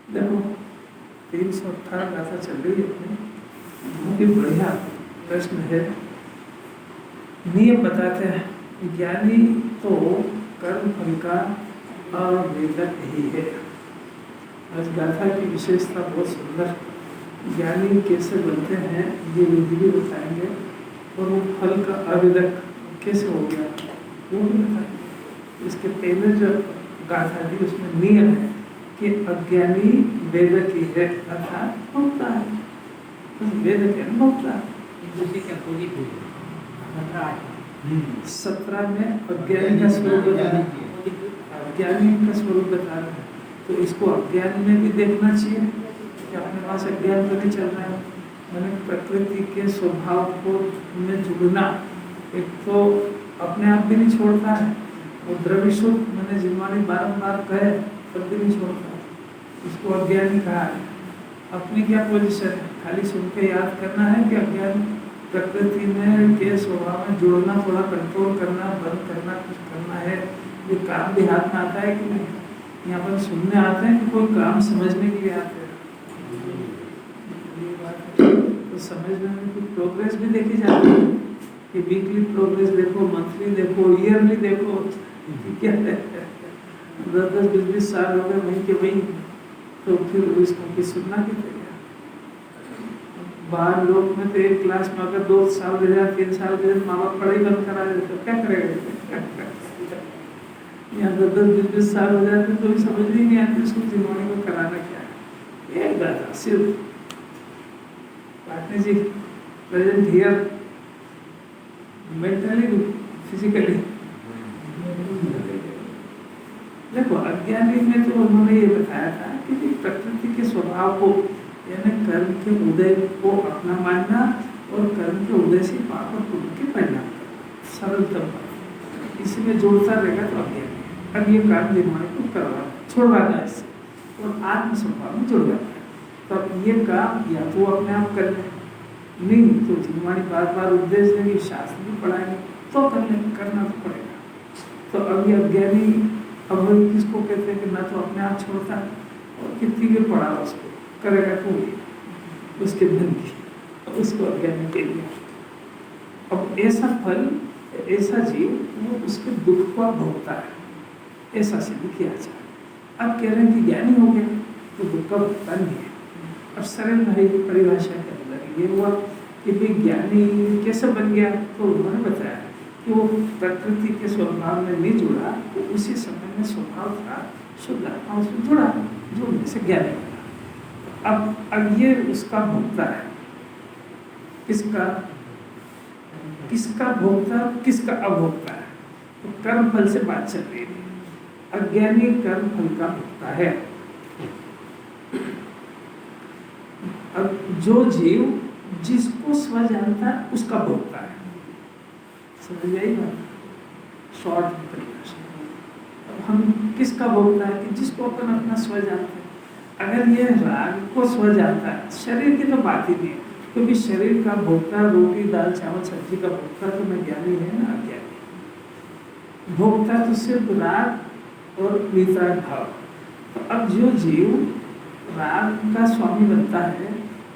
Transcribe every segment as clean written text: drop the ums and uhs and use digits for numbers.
देखो 318 गाथा चल रही है अपनी, बहुत ही बढ़िया प्रश्न है। नियम बताते हैं, ज्ञानी तो कर्म फल का आवेदक ही है। आज गाथा की विशेषता बहुत सुंदर, ज्ञानी कैसे बनते हैं ये विधि भी बताएंगे, और वो फल का आवेदक कैसे हो गया वो भी बताएंगे। इसके पहले जो गाथा थी उसमें नियम है कि अज्ञानी वेदक ही है, अर्थात भोक्ता है। वेदक है भोक्ता। 17 में अज्ञानी का स्वरूप बताना, अज्ञानी का स्वरूप बताना है, तो इसको अज्ञान में भी देखना चाहिए कि अपने पास अज्ञान तो नहीं चल रहा है। मैंने प्रकृति के स्वभाव को में जुड़ना, एक तो अपने आप भी नहीं छोड़ता है, और द्रव्य शुद्ध मैंने जिनवाणी बारंबार कहे तब भी नहीं छोड़ता है, इसको अज्ञानी कहा है। अपनी क्या पोजीशन है, खाली सुन के याद करना है कि अज्ञान प्रकृति में के स्वभाव में जुड़ना, थोड़ा कंट्रोल करना, बंद करना, कुछ करना है। ये काम भी हाथ में आता है कि नहीं? यहाँ पर सुनने आते हैं कि कोई काम समझने के लिए आते हैं, तो समझने में कुछ प्रोग्रेस भी देखी जाती है कि वीकली प्रोग्रेस देखो, मंथली देखो, ईयरली देखो, क्या है 10-20 साल हो गए वहीं के वहीं, तो फिर इसको की सुनना की तैयार। बाहर लोग में तो एक क्लास में अगर 2 साल दे जाए, 3 साल दे जाए, माँ बाप पढ़ाई बंद करा देते तो क्या करेगा? यहाँ 10-20 साल हो जाते तो भी समझ ही नहीं आती उसको जिन्होंने को कराना क्या है। एक गाथा सिर्फ पाटनी जी प्रेजेंट हियर, मेंटली फिजिकली। देखो अज्ञानी में तो उन्होंने ये बताया था कि प्रकृति के स्वभाव को, यानी कर्म के उदय को अपना मानना और कर्म के उदय से पाप और पुण्य के परिणाम करना, सरलतम बात। इसी में जोड़ता रहेगा तो अज्ञानी। अब ये काम निर्माण को करवा छोड़वाना इससे, और आत्म स्वभाव में जुड़ जाता है। तो अब ये काम या तो अपने आप कर लें, नहीं तो जिनवाणी बार बार उपदेश देंगे, शास्त्र भी पढ़ाएंगे तो कर लें, करना तो पड़ेगा। तो अब ये अज्ञानी, अब वो किसको कहते हैं कि ना तो अपने आप छोड़ता है, और कितनी भी पढ़ा उसको करेगा तो उसके धन की, उसको अज्ञानी के लिए। अब ऐसा फल, ऐसा जीव वो उसके दुख को भोगता है, ऐसा सिद्ध किया जाए। अब कह रहे हैं कि ज्ञानी हो गया तो दुख का भोगता नहीं है। अब सरल भाई परिभाषा के अंदर ये हुआ कि भाई ज्ञानी कैसे बन गया, तो उन्होंने बताया कि वो प्रकृति के स्वभाव में नहीं जुड़ा, तो उसी समय में स्वभाव था शुद्ध आत्मा उसमें जुड़ा, जुड़ने से ज्ञानी बना। अब ये उसका भोक्ता है, किसका भोक्ता, किसका अभोक्ता है। तो कर्म फल से बात चल रही है। अज्ञानी कर्म फल का भोक्ता है। अब जो जीव जिसको स्व जानता है उसका भोक्ता है, समझ आई बात? शॉर्ट परिभाषा। अब हम किसका भोक्ता है कि जिसको अपन अपना स्व जानते हैं। अगर ये राग को स्व जानता है, शरीर की तो बात ही नहीं है, क्योंकि शरीर का भोक्ता रोटी दाल चावल सब्जी का भोक्ता तो मैं ज्ञानी है ना अज्ञानी। भोक्ता तो सिर्फ राग और वितराग भाव। तो अब जो जीव राग का स्वामी बनता है,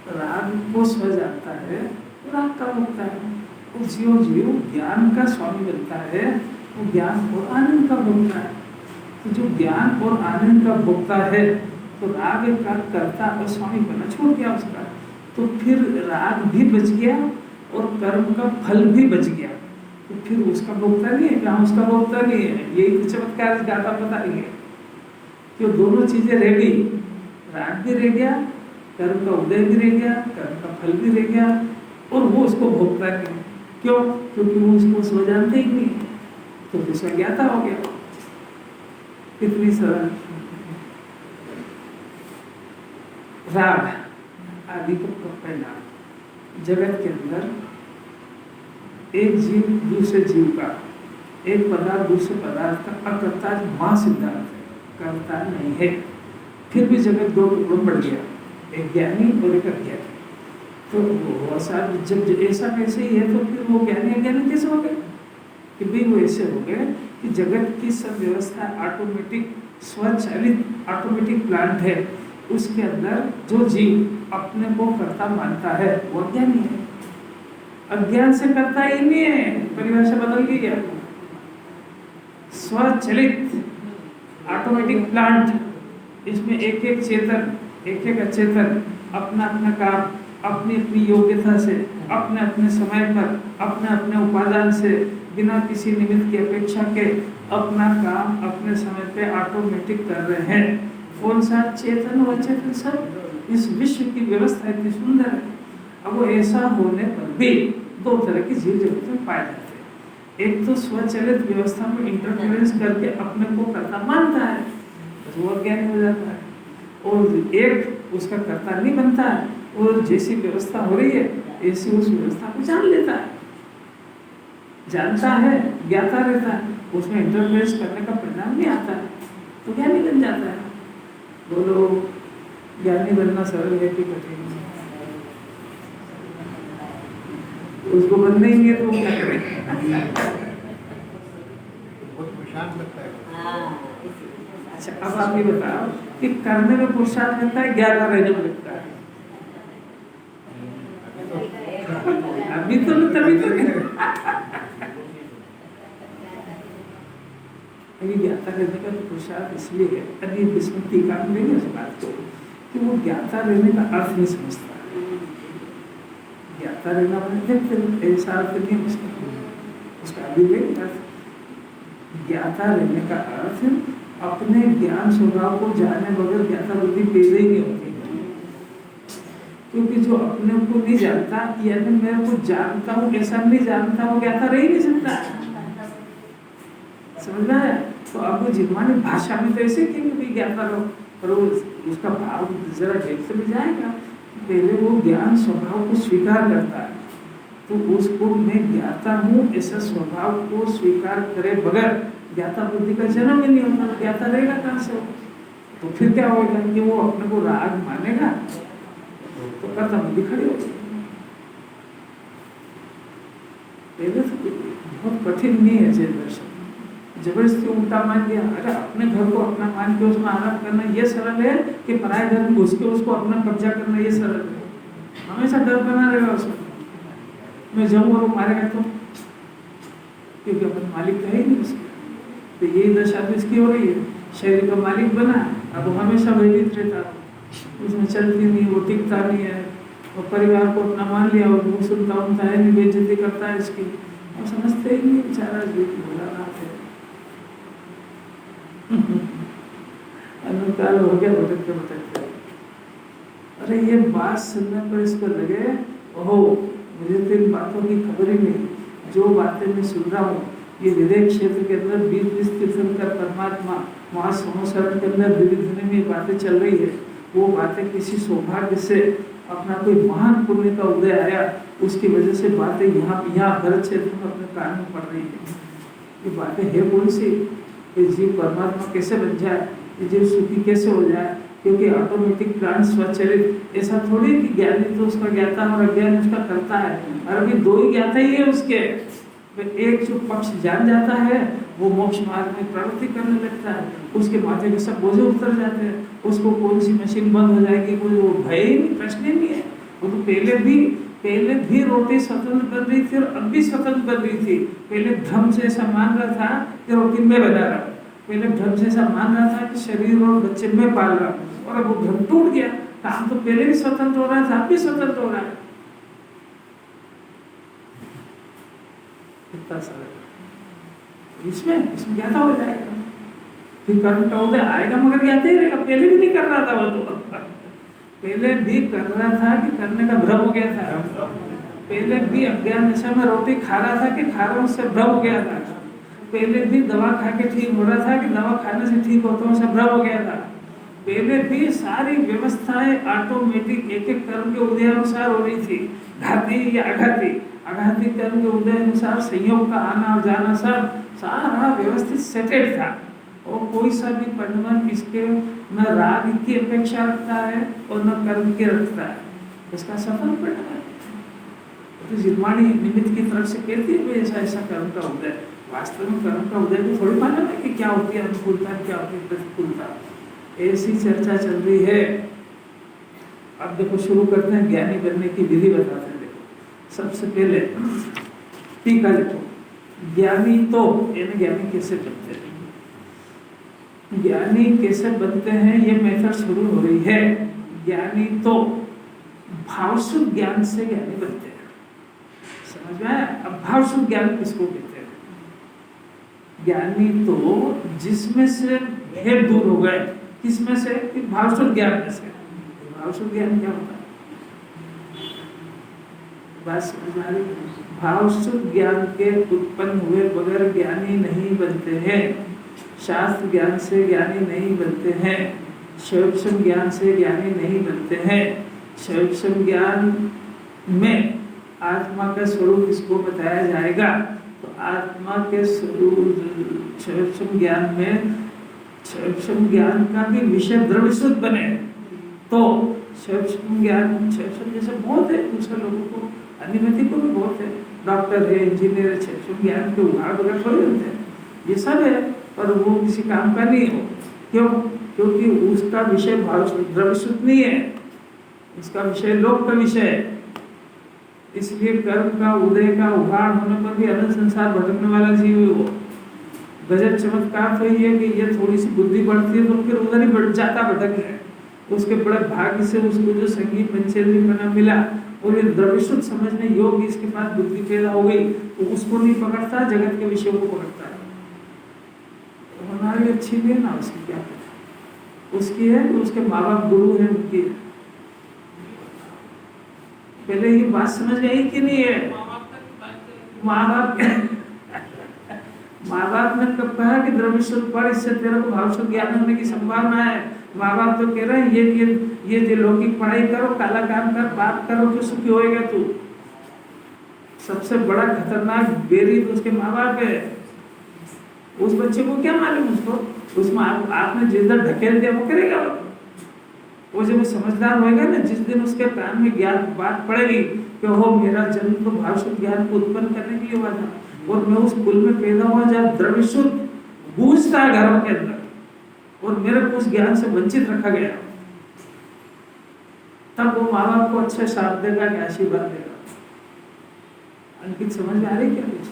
राग को स्व जानता है, राग का भोक्ता है। और जो जीव ज्ञान का स्वामी बनता है, वो ज्ञान और आनंद का भोक्ता है। तो जो ज्ञान और आनंद का भोक्ता है, तो राग का कर्ता और स्वामी बनना छोड़ दिया उसका, तो फिर राग भी बच गया और कर्म का फल भी बच गया, तो फिर उसका भोक्ता नहीं है। क्या उसका भोक्ता नहीं है? यही तो चमत्कार इस गाथा बता रही है कि दोनों चीजें रह गई, राग भी रह गया, कर्म का उदय भी रह गया, कर्म का फल भी रह गया, और वो उसको भोगता नहीं। क्यों? क्योंकि वो उसको समझ जानते ही नहीं, तो उसका ज्ञाता हो गया। कितनी सरल। राग आदि को परिणाम। जगत के अंदर एक जीव दूसरे जीव का, एक पदार्थ दूसरे पदार्थ का अकर्ता मां सिद्धांत है, कर्ता नहीं है। फिर भी जगत दो टुकड़ों में बढ़ गया, एक ज्ञानी और एक अज्ञानी। तो वो जब ऐसा कैसे ही है, तो फिर वो ज्ञानी अज्ञानी कैसे हो गए? कि भाई वो ऐसे हो गए कि जगत की सब व्यवस्था ऑटोमेटिक, स्वचालित ऑटोमेटिक प्लांट है, उसके अंदर जो जीव अपने को कर्ता मानता है वो अज्ञानी है। अज्ञान से कर्ता ही नहीं है, परिभाषा बदल गई है। स्वचलित ऑटोमेटिक प्लांट, इसमें एक एक चेतन एक एक अचेतन अपना अपना काम अपनी अपनी योग्यता से अपने अपने समय पर अपने अपने उपादान से बिना किसी निमित्त की अपेक्षा के अपना काम अपने समय पे ऑटोमेटिक कर रहे हैं। कौन सा? चेतन और अचेतन सब। इस विश्व की व्यवस्था इतनी सुंदर है। अब वो ऐसा होने पर भी दो तरह की जीव जगत में पाए जाते हैं। एक तो स्वचलित व्यवस्था में इंटरफेरेंस करके अपने को कर्ता मानता है, तो वो अज्ञानी हो जाता है। और एक उसका कर्ता नहीं बनता है, और जैसी व्यवस्था हो रही है ऐसी उस व्यवस्था को जान लेता है, जानता है, ज्ञाता रहता है, उसमें इंटरफेरेंस करने का परिणाम नहीं आता है, तो ज्ञानी बन जाता है। बोलो, ज्ञानी बनना सरल है कि कठिन? उसको बनना ही नहीं है तो वो क्या करें? अच्छा, अब आप ये बताओ कि करने में पुरुषार्थ लगता है, ज्ञाता रहने में लगता है? अभी तो तभी तो ज्ञाता रहने का तो पुरुषार्थ इसलिए है, अभी इसमें टीका नहीं है इस बात को, कि वो ज्ञाता रहने का अर्थ नहीं समझता। ज्ञाता रहना मतलब ऐसा अर्थ नहीं उसका अभिव्यक्त अर्थ। ज्ञाता रहने का अर्थ अपने ज्ञान स्वभाव को जाने बगैर ज्ञाता बुद्धि पैदा ही नहीं होती, क्योंकि जो अपने को नहीं जानता यानी मैं को जानता हूँ ऐसा नहीं जानता, वो ज्ञाता रह ही नहीं सकता। समझ रहा है? तो अब वो जिम्मानी भाषा में तो ऐसे कि ज्ञाता रहो, पर उसका भाव जरा देख से भी जाएगा। पहले वो ज्ञान स्वभाव को स्वीकार करता है, तो उसको मैं ज्ञाता हूँ ऐसा स्वभाव को स्वीकार करे बगैर ज्ञाता बुद्धि का जन्म ही नहीं होता। ज्ञाता रहेगा कहाँ से? तो फिर क्या होगा कि वो अपने को राग मानेगा तो कर्ता बुद्धि खड़ी होगी। पहले तो बहुत कठिन नहीं है जैन दर्शन, जबरदस्ती उल्टा मान दिया। अरे अपने घर को अपना मान के उसमें आरोप करना ये सरल है कि पराये घर में घुस के उसको अपना कब्जा करना ये सरल है? हमेशा डर बना रहेगा उसमें, मैं जाऊँ और वो मारेगा तो, क्योंकि अपन मालिक है ही नहीं उसके। तो यही दशा तो इसकी हो रही है, शरीर का मालिक बना, अब वो हमेशा भयभीत रहता, उसमें चलती नहीं, वो टिकता नहीं है, और परिवार को अपना मान लिया और वो सुनता उनता है नहीं, बेइज्जती करता है इसकी, और समझते ही नहीं बेचारा भोलानाथ है। अनुकाल हो गया भटकते भटकते। अरे ये बात सुनने पर इसको लगे ओहो मुझे तो इन बातों की खबर ही नहीं, जो बातें मैं सुन रहा हूँ ये हृदय क्षेत्र के अंदर 20-20 तीर्थंकर परमात्मा वहाँ समोसरण के अंदर विविध में बातें चल रही है, वो बातें किसी सौभाग्य से अपना कोई महान पुण्य का उदय आया, उसकी वजह से बातें यहाँ भरत क्षेत्र में अपने कान में पड़ रही है। ये बातें है कौन सी? ये जीव परमात्मा कैसे बन जाए, ये जीव सुखी कैसे हो जाए? क्योंकि ऑटोमेटिक प्राण स्वचलित, ऐसा थोड़ी कि ज्ञानी तो उसका ज्ञाता और अज्ञानी उसका करता है। और अभी दो ही ज्ञाता ही है उसके, एक जो पक्ष जान जाता है वो मोक्ष मार्ग में प्रवृत्ति करने लगता है, उसके माथे में सब बोझे उतर जाते हैं, उसको कौन सी मशीन बंद हो जाएगी कोई वो भय ही नहीं, प्रश्न ही नहीं है। वो तो पहले भी रोटी स्वतंत्र बन रही थी और अब भी स्वतंत्र बन रही थी। पहले भ्रम से ऐसा मान रहा था कि रोटी मैं बना रहा हूँ, पहले भ्रम से ऐसा मान रहा था कि शरीर और बच्चे मैं पाल रहा हूँ, और अब वो भ्रम टूट गया। काम तो पहले भी स्वतंत्र हो रहा था, अब भी स्वतंत्र हो रहा है। इतना सारा इसमें ज्ञाता हो जाएगा, फिर कर्म का उदय आएगा, मगर ज्ञाता ही रहेगा। पहले भी नहीं कर रहा था वो, तो पहले भी कर रहा था कि करने का भ्रम हो गया था, पहले भी अज्ञान दशा में रोटी खा रहा था कि खा रहा उससे भ्रम हो गया था, पहले भी दवा खा के ठीक हो रहा था कि दवा खाने से ठीक होता हूँ से भ्रम हो गया था, पहले भी सारी व्यवस्थाएं ऑटोमेटिक एक एक कर्म के उदय अनुसार हो रही थी, घाती या आघाती कर्म के उदय अनुसार संयोग का आना और जाना सब सारा व्यवस्थित सेटेड था। और कोई सा भी परिणाम इसके न राग की अपेक्षा रखता है और न कर्म की रखता है, इसका सफल परिणाम है। तो जिर्माणी निमित्त की तरफ से कहती है ऐसा ऐसा कर्म का उदय, वास्तव में कर्म का उदय को थोड़ी मालूम है कि क्या होती है अनुकूलता क्या होती है प्रतिकूलता। ऐसी चर्चा चल रही है अब देखो शुरू करते हैं, ज्ञानी बनने की विधि बताते हैं। देखो सबसे पहले टीका देखो, ज्ञानी तो यानी ज्ञानी कैसे बनते हैं, ज्ञानी कैसे बनते हैं ये मेथड शुरू हो रही है। ज्ञानी तो भावशुद्ध ज्ञान से ज्ञानी बनते हैं, समझ में आया? अब भावशुद्ध ज्ञान किसको कहते हैं? ज्ञानी तो जिसमें से भेद दूर हो गए, किसमें से? भावशुद्ध ज्ञान में से। भावशुद्ध ज्ञान क्या होता है? बात समझ में आ रही? भावशुद्ध ज्ञान के उत्पन्न हुए बगैर ज्ञानी नहीं बनते हैं, शास्त्र ज्ञान से ज्ञानी नहीं बनते हैं, शैवक्षम ज्ञान से ज्ञानी नहीं बनते हैं। शैवक्षम ज्ञान में आत्मा का स्वरूप इसको बताया जाएगा, तो आत्मा के स्वरूप शैवक्षम ज्ञान में शैवक्षम ज्ञान का भी विषय द्रव्य शुद्ध बने, तो शैवक्षम ज्ञान शैवक्षम जैसे बहुत है, दूसरे लोगों को अन्यमति को भी बहुत है, डॉक्टर है, इंजीनियर है, शैवक्षम ज्ञान के उदाहरण वगैरह थोड़े होते हैं, ये सब है, पर वो किसी काम का नहीं हो। क्यों? क्योंकि उसका विषय द्रव्य शुद्ध नहीं है, उसका विषय लोक का विषय है। इसलिए कर्म का उदय का उभार होने पर भी अनंत संसार भटकने वाला जीव है वो। गजब चमत्कार तो ये है कि ये थोड़ी सी बुद्धि बढ़ती है तो फिर उधर ही बढ़ जाता भटकने, उसके बड़े भाग्य से उसको जो संगीत पंचेंद्रिय मिला और ये द्रव्य शुद्ध समझने योग्य इसके पास बुद्धि पैदा हो गई, तो उसको नहीं पकड़ता, जगत के विषयों को पकड़ता है। हमारी अच्छी भी है ना, उसकी क्या है? उसकी है तो उसके माँ बाप गुरु है, उनकी है। पहले ये बात समझ में आई कि नहीं है? माँ बाप ने कब कहा कि द्रव्य शुद्ध पढ़, इससे तेरे को भाव शुद्ध ज्ञान होने की संभावना है? माँ बाप तो कह रहे हैं ये जो लौकिक पढ़ाई करो, काला काम कर, पाप करो तो सुखी होएगा तू। सबसे बड़ा खतरनाक बेरी तो उसके माँ बाप है। उस बच्चे को क्या मालूम, उसको उसमें आपने जिस दिन ढकेल दिया वो करेगा। वो जब समझदार होएगा ना, जिस दिन उसके कान में ज्ञान बात पड़ेगी कि हो मेरा जन्म तो भावशुद्ध ज्ञान को उत्पन्न करने के लिए हुआ था, और मैं उस कुल में पैदा हुआ जहाँ द्रव्य शुद्ध गूंजता है घरों के अंदर, और मेरे को उस ज्ञान से वंचित रखा गया, तब वो माँ बाप को अच्छा साथ देगा, क्या आशीर्वाद देगा। अंकित समझ में आ रही क्या कुछ?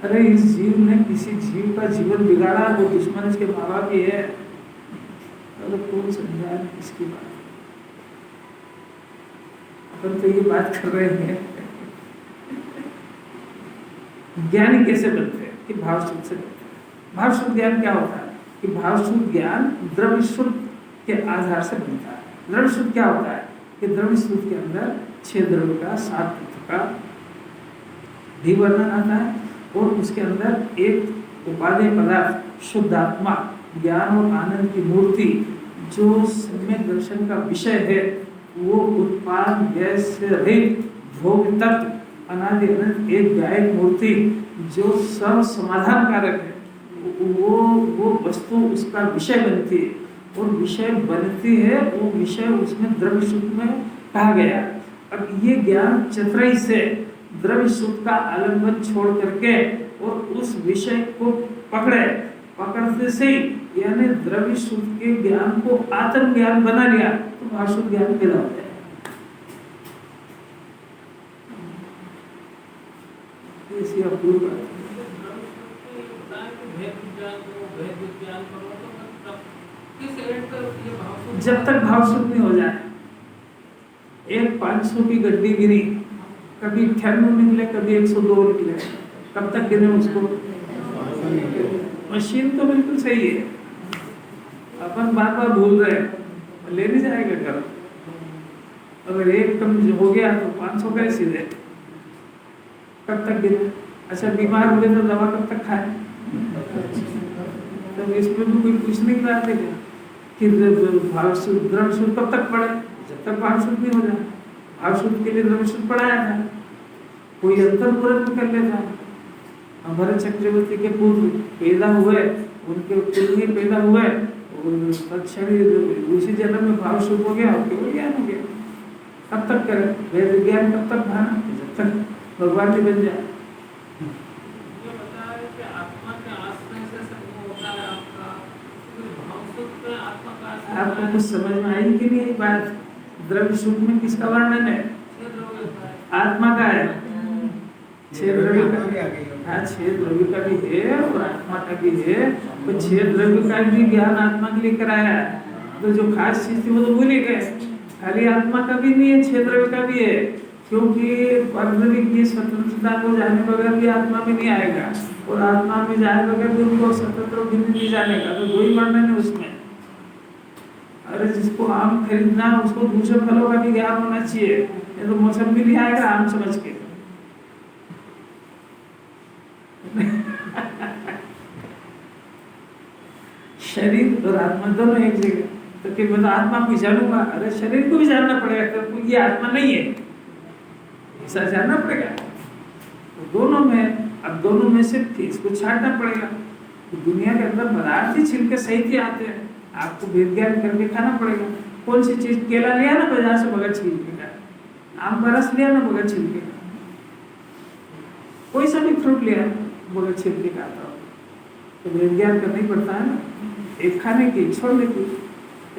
अरे इस जीव ने किसी जीव का जीवन बिगाड़ा, वो दुश्मन इसके माँ बाप ही है। अरे कौन समझा इसकी बात? अपन तो ये बात कर रहे हैं ज्ञानी कैसे बनते हैं कि भावशुद्ध से बनते हैं। भावशुद्ध ज्ञान क्या होता है कि भावशुद्ध ज्ञान द्रव्य शुद्ध के आधार से बनता है। द्रव्य शुद्ध क्या होता है कि द्रव्य शुद्ध के अंदर 6 द्रव्य का 7 तत्व का भी वर्णन आता है, और उसके अंदर एक उपादेय पदार्थ शुद्ध आत्मा, ज्ञान और आनंद की मूर्ति, जो सम्यक दर्शन का विषय है, वो उत्पाद गैस से रहित भोग तत्व अनादि अनंत एक गायक मूर्ति जो सर्व समाधान कारक है, वो वस्तु उसका विषय बनती है, और विषय बनती है वो विषय उसमें द्रव्य शुद्ध में कहा गया। अब ये ज्ञान चतुराई से द्रव्य शुद्ध का आलम्बन छोड़ करके और उस विषय को पकड़ते से यानी द्रव्य शुद्ध के ज्ञान को आत्म ज्ञान बना लिया, तो भावशुद्ध ज्ञान पैदा हो जाए। ऐसी अपूर्व जब तक भावशुद्ध नहीं हो जाए। एक 500 की गड्डी गिरी, कभी 98 निकले, कभी 102 निकले, कब तक गिरे उसको? मशीन तो बिल्कुल सही है, अपन बार बार भूल रहे हैं, ले नहीं जाएगा घर। अगर एक कम हो गया तो 500 का सीधे, कब तक गिरे? अच्छा बीमार हो गए तो दवा कब तक खाए? तो इसमें भी कोई पूछ नहीं रहा था कि भावशुद्ध द्रव्य शुद्ध कब तक पढ़े? जब तक भावशुद्ध नहीं हो जाए। भावशुद्ध के लिए द्रव्य शुद्ध पढ़ाया था, कोई अंतर पूर्ण कर लेता। भरत चक्रवर्ती के पूर्व पैदा हुए, उनके कुल में पैदा हुए, उसी जन्म में भाव शुद्ध हो गया, केवल ज्ञान हो गया। कब तक करे वेद ज्ञान? कब तक भाना? जब तक भगवान जी बन जाए। आपको कुछ समझ में आई कि नहीं बात? द्रव्य सुख में किसका वर्णन है? आत्मा का है। छह द्रव्य का, हाँ छह द्रव्य का भी है और आत्मा का भी है। तो छह द्रव्य का भी ज्ञान आत्मा के लिए कराया है। तो जो खास चीज थी वो तो भूल ही गए। खाली आत्मा का भी नहीं है, छह द्रव्य का भी है, क्योंकि परद्रव्य की स्वतंत्रता को जाने बगैर भी आत्मा में नहीं आएगा और आत्मा में जाए बगैर भी उनको स्वतंत्र भिन्न नहीं जानेगा। तो दो ही वर्णन है उसमें। अरे जिसको आम खरीदना उसको दूसरे फलों का भी ज्ञान होना चाहिए। ये तो मौसम भी नहीं आएगा आम समझ के। शरीर और आत्मा दोनों एक जगह। तो कि मैं तो आत्मा को जानूंगा, अरे शरीर को भी जानना पड़ेगा क्योंकि ये आत्मा नहीं है, ऐसा जानना पड़ेगा। तो दोनों में, अब दोनों में से इसको छांटना पड़ेगा। तो दुनिया के अंदर पदार्थ ही छिलके सहित ही आते हैं, आपको वेद ज्ञान करके खाना पड़ेगा। कौन सी चीज? केला लिया ना बाजार से बगैर छिलके का, आम का रस लिया ना बगैर छिलके का, कोई सा भी फ्रूट लिया बगैर छिलके का आता हो। तो वेद ज्ञान करना ही पड़ता है ना, एक खाने की छोड़ने की।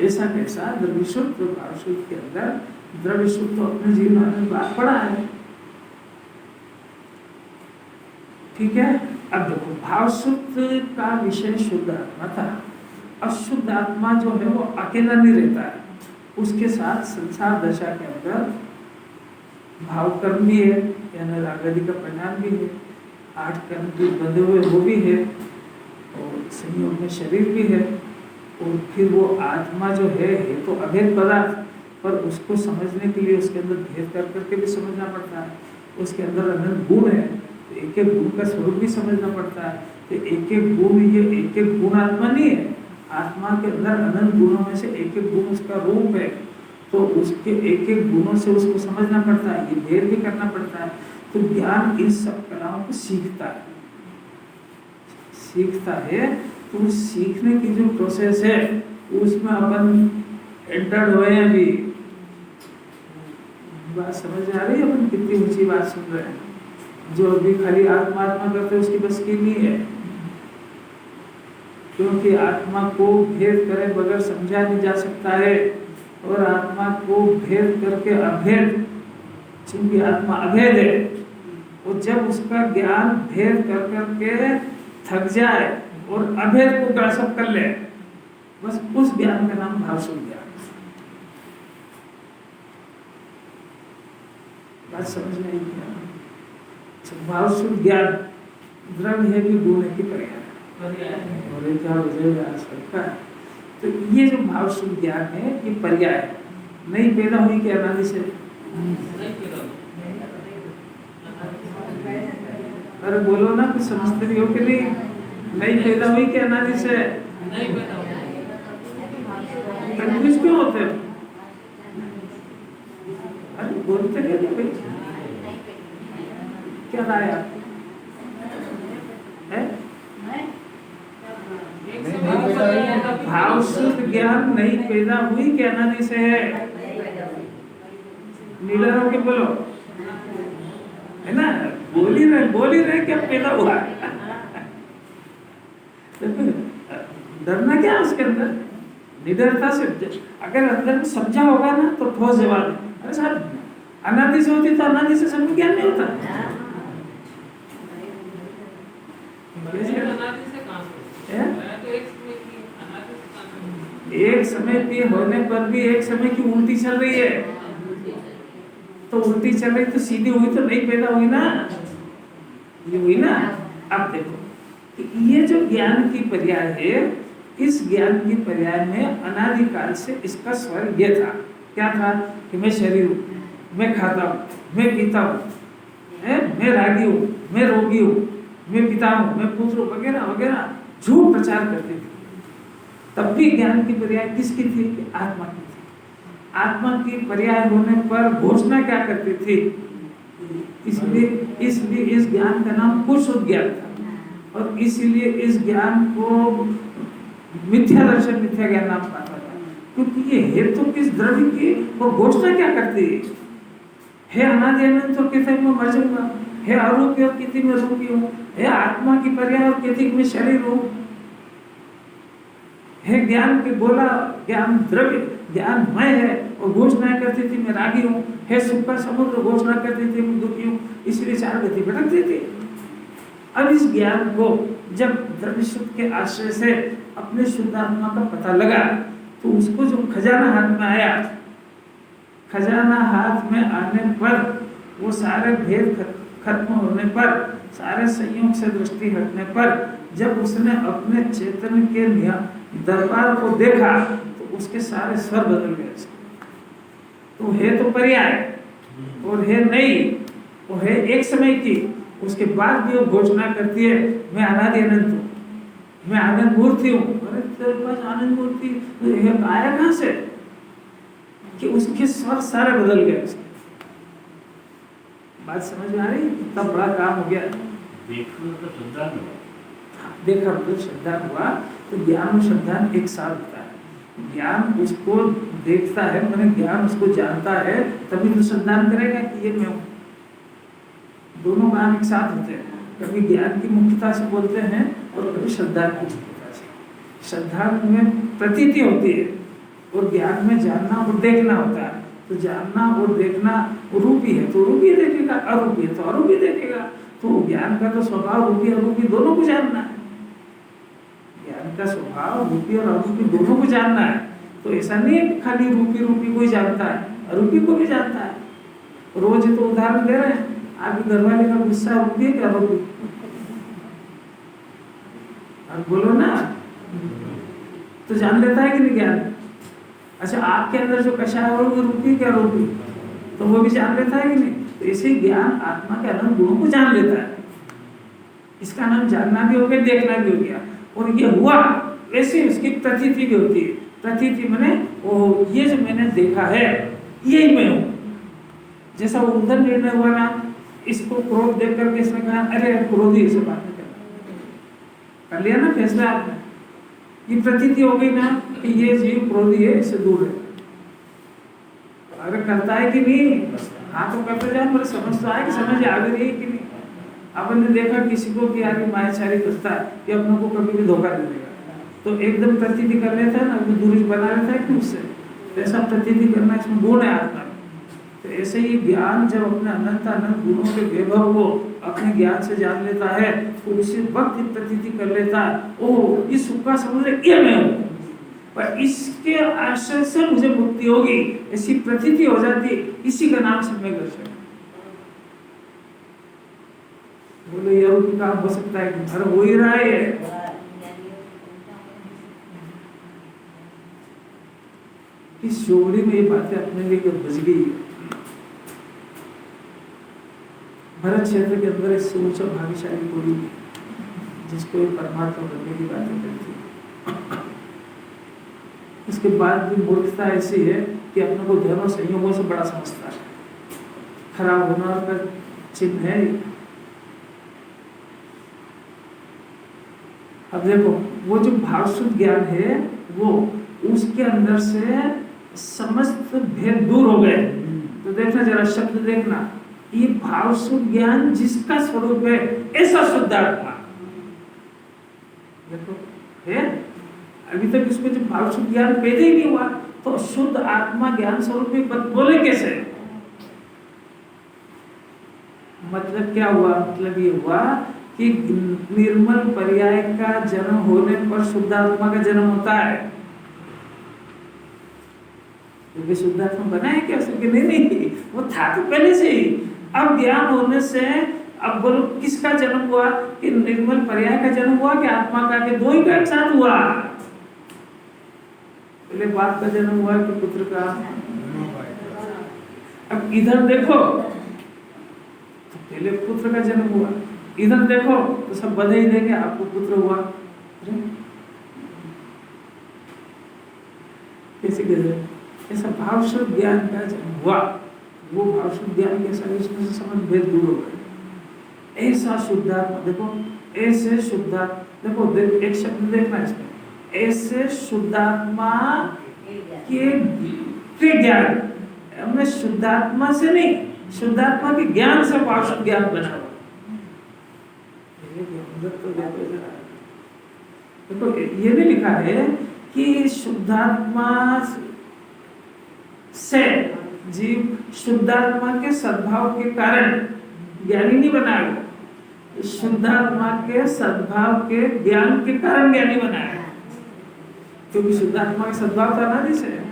ऐसा कैसा द्रव्य शुद्ध और भाव शुद्ध के अंदर द्रव्य शुद्ध तो अपने जीवन में बात पड़ा है, ठीक है। अब देखो भाव शुद्ध का विषय शुद्ध आत्मा था। अशुद्ध आत्मा जो है वो अकेला नहीं रहता है, उसके साथ संसार दशा के अंदर भाव कर्म भी है, यानी राग आदि का परिणाम भी है, 8 कर्म भी बंधे हुए वो भी है, और संयोग में शरीर भी है। और फिर वो आत्मा जो है तो अभेद पदार्थ, पर उसको समझने के लिए उसके अंदर भेद कर करके भी समझना पड़ता है। उसके अंदर अनंत गुण है, तो एक एक गुण का स्वरूप भी समझना पड़ता है। तो एक एक गुण, ये एक एक गुण आत्मा नहीं है, आत्मा के अंदर अनंत गुणों में से एक एक गुण उसका रूप है। तो उसके एक एक गुणों से उसको समझना पड़ता है, ये भेद भी करना पड़ता है। तो ज्ञान इन सब कलाओं को सीखता है। तो सीखने की जो प्रोसेस है उसमें अपन एंटर्ड हुए हैं। अभी बात समझ आ रही है? अपन कितनी ऊंची बात सुन रहे हैं। जो अभी खाली आत्मा करते उसकी बस की नहीं है, क्योंकि आत्मा को भेद करे बगैर समझा नहीं जा सकता है। और आत्मा को भेद करके अभेद, क्योंकि आत्मा अभेद है, और जब उसका ज्ञान भेद कर करके थक जाए और अभेद को ग्रासप कर ले, बस उस ज्ञान का नाम भाव शुद्ध ज्ञान। बात समझ में आई क्या? भाव शुद्ध ज्ञान द्रव्य है कि गुण है कि पर्याय और क्या हो जाएगा सबका। तो ये जो भाव शुद्ध ज्ञान है ये पर्याय है, नहीं पैदा हुई के अनादि से। अरे बोलो ना, कुछ समझते नहीं हो कि नहीं पैदा हुई के अनादि से। कंफ्यूज क्यों होते हैं? अरे बोलते नहीं भाई, क्या राय है? भाव शुद्ध ज्ञान नहीं पैदा हुई के अनादि से है। नीला होके बोलो, है ना? बोल ही रहे क्या पैदा हुआ। डरना क्या उसके अंदर? निडरता से अगर अंदर में समझा होगा ना तो ठोस जवाब है। अरे साहब अनादि से होती तो अनादि से सब ज्ञान नहीं होता। एक समय के होने पर भी एक समय की उल्टी चल रही है, तो उल्टी चल रही तो सीधी हुई तो नहीं पैदा हुई ना, ये हुई ना। अब देखो ये जो ज्ञान की पर्याय है, इस ज्ञान की पर्याय में अनादिकाल से इसका स्वर ये था, क्या था कि मैं शरीर हूँ, मैं खाता हूँ, मैं पीता हूँ, मैं रागी हूँ, मैं रोगी हूँ, मैं पिता हूँ, मैं पुत्र हूँ, वगैरह वगैरह झूठ प्रचार करते थे। तब भी ज्ञान की पर्याय किसकी थी? आत्मा की थी। आत्मा की पर्याय होने पर घोषणा क्या करती थी? इसलिए इस ज्ञान का नाम कुशुद्ध ज्ञान था, और इसीलिए इस ज्ञान को मिथ्या दर्शन, मिथ्या ज्ञान नाम पाता था, क्योंकि ये हेतु किस द्रव्य की और घोषणा क्या करती है अनादि अनंत और कहते मैं मर जाऊंगा, है आरोपी और कहती मैं रूपी हूँ, है आत्मा की पर्याय और कहती मैं शरीर हूँ, है ज्ञान के गोला, ज्ञान द्रव्य, ज्ञानमय है और घोषणा करती थी मैं रागी हूँ। है सुख का समुद्र, घोषणा करती थी मैं दुखी हूँ। इसलिए चार गति भटकती थी। अब इस ज्ञान को जब द्रव्य शुद्ध के आश्रय से अपने शुद्ध आत्मा का पता लगा तो उसको जो खजाना हाथ में आया, खजाना हाथ में आने पर वो सारे भेद खत्म होने पर, सारे संयोग से दृष्टि हटने पर, जब उसने अपने चेतन के दरबार को देखा तो उसके सारे स्वर बदल गए। तो है तो पर्याय और है नहीं, वो है एक समय की। उसके बाद भी वो घोषणा करती है मैं अनादि अनंत हूँ, मैं आनंद मूर्ति हूँ। अरे तेरे पास आनंद मूर्ति आया कहाँ से कि उसके स्वर सारे बदल गए। बात समझ में आ रही? इतना बड़ा काम हो गया। देखा तो श्रद्धा हुआ तो ज्ञान और श्रद्धा एक साथ होता है। ज्ञान उसको देखता है, मैंने ज्ञान उसको जानता है, तभी तो श्रद्धा करेगा कि ये मैं हूँ। दोनों काम एक साथ होते हैं। कभी ज्ञान की मुख्यता से बोलते हैं और कभी श्रद्धा की मुख्यता से। श्रद्धा में प्रतीति होती है और ज्ञान में जानना और देखना होता है। तो जानना और देखना रूपी है तो रूपी देखेगा, अरूपी है तो अरूपी देखेगा। तो ज्ञान का तो स्वभाव रूपी अरूपी दोनों को जानना है। ज्ञान का स्वभाव रूपी और अरूपी दोनों को जानना है। तो ऐसा नहीं है कि खाली रूपी रूपी को ही जानता है, अरूपी को भी जानता है। रोज तो उदाहरण दे रहे हैं, आपके घर वाले का गुस्सा रूपी है क्या अरूपी? आप बोलो ना, तो जान लेता है कि नहीं ज्ञान? अच्छा, आपके अंदर जो कषाय है वो रूपी क्या रूपी? तो वो भी जान लेता है कि नहीं? तो इसे ज्ञान आत्मा के अनंत गुणों को जान लेता है। इसका नाम जानना भी हो गया, देखना भी हो गया। और ये हुआ वैसे उसकी प्रतीति भी होती है। प्रतीति माने वो ये जो मैंने देखा है यही मैं हूँ। जैसा वो उधर निर्णय हुआ ना, इसको क्रोध देख करके इसने कहा अरे क्रोधी से बात नहीं करना, कर लिया ना फैसला आपने। ये प्रतीति हो गई ना कि ये जीव क्रोधी है, इससे दूर है। अगर करता है कि नहीं, हाँ तो करते जाए, मेरे समझ तो आए कि समझ आ गई है कि नहीं। आपने देखा किसी को कि आगे मायाचारी करता है कि अपनों को कभी भी धोखा नहीं देगा, तो एकदम प्रतीति कर लेता है ना, वो दूरी बना लेता है कि उससे। तो ऐसा प्रतीति करना इसमें गुण है आत्मा। तो ऐसे ही ज्ञान जब अपने अनंत अनंत गुणों के वैभव को अपने ज्ञान से जान लेता है तो उसी वक्त प्रतीति कर लेता है, ओह इस सुख का समुद्र ये मैं हूँ, पर इसके आश्रय से मुझे मुक्ति होगी, ऐसी प्रतीति हो जाती। इसी का नाम सम्यक दर्शन। बोले ये भी काम हो सकता है कि हर हो ही रहा है। इस जोड़ी में ये बातें अपने लिए बज गई है। भरत क्षेत्र के अंदर एक ऊंचा भाग्यशाली कोई जिसको परमात्मा बनने की बातें करती है। इसके बाद भी मूर्खता ऐसी है कि अपने को धर्म संयोगों से बड़ा समझता है। खराब होना का चिन्ह है। अब देखो वो जो भावशुद्ध ज्ञान है वो उसके अंदर से समस्त भेद दूर हो गए। तो देखना जरा शब्द देखना, ये भावशुद्ध ज्ञान जिसका स्वरूप है ऐसा शुद्ध आत्मा। देखो है अभी तक इसमें जो भावशुद्ध ज्ञान पैदा ही नहीं हुआ तो शुद्ध आत्मा ज्ञान स्वरूप बोले कैसे? मतलब क्या हुआ? मतलब ये हुआ कि निर्मल पर्याय का जन्म होने पर शुद्ध आत्मा का जन्म होता है। क्योंकि शुद्ध आत्मा बना है क्या? नहीं, वो था तो पहले से ही। अब ज्ञान होने से अब बोलो किसका जन्म हुआ? कि निर्मल पर्याय का जन्म हुआ कि आत्मा का? कि दो ही का एक साथ हुआ। पहले बाप का जन्म हुआ कि पुत्र का? अब इधर देखो तो पहले पुत्र का जन्म हुआ, इधर देखो तो सब बधाई देंगे आपको पुत्र हुआ। ऐसा भावशुद्ध ज्ञान का जन्म हुआ। वो भावशुद्ध ज्ञान के साथ इसमें से समझ भेद दूर हो गए। ऐसा शुद्धात्मा देखो, ऐसे शुद्धात्मा देखो, एक शब्द देखना इसमें, ऐसे शुद्धात्मा के ज्ञान हमने शुद्धात्मा से नहीं, शुद्धात्मा के ज्ञान से भावशुद्ध ज्ञान बना हुआ। देखो ये नहीं लिखा है कि शुद्धात्मा से जीव शुद्धात्मा के सद्भाव के कारण ज्ञानी नहीं बना है, शुद्धात्मा के सद्भाव के ज्ञान के कारण ज्ञानी बना है, क्योंकि शुद्धात्मा के सद्भाव तो अनादि से है।